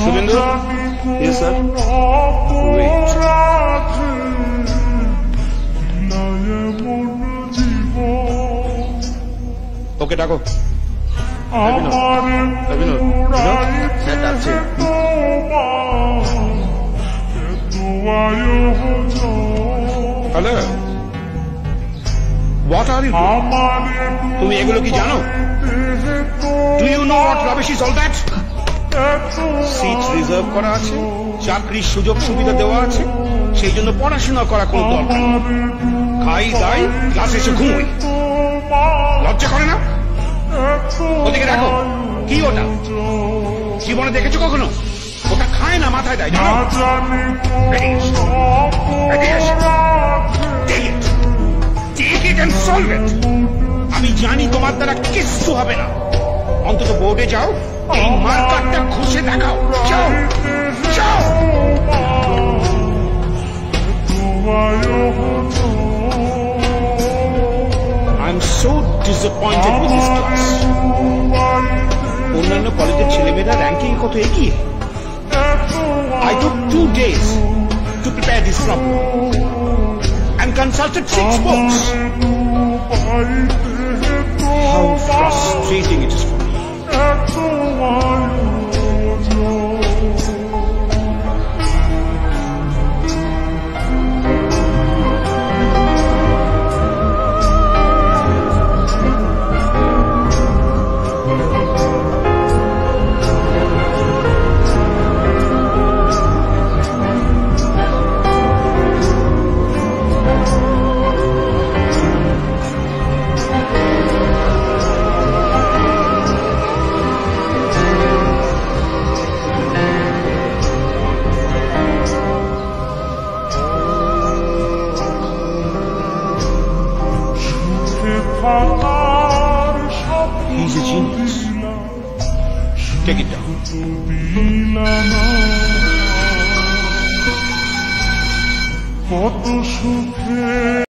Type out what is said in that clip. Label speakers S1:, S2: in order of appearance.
S1: Subhendu? Yes, sir. Wait. Okay, ডাকো। অভিনব, হ্যাঁ ডাকছি। Hello, what are you doing? তুমি এগুলো কি জানো? Do you know what rubbish is all that? Seat reserve করা আছে, চাকরির সুযোগ সুবিধা দেওয়া আছে, সেই জন্য পড়াশোনা করা কোনো দরকার নেই। খাই দাই, ক্লাসে এসে ঘুমোই। লজ্জা করে না? ওদিকে দেখো, কি ওটা? জীবনে দেখেছো কখনো? ওটা খায় না, মাথায় দেয়, জানো? Take it and solve it. আমি জানি তোমার দ্বারা কিচ্ছু হবে না। অন্তত বোর্ডে যাও, এই মার্কারটা ঘষে দেখাও। যাও যাও। I'm so disappointed with this class. অন্যান্য কলেজের ছেলেমেয়েরা র্যাঙ্কিং কত এগিয়ে। I took 2 days to prepare this problem and consulted 6 books. How frustrating it is for me. He's a genius. Take it down.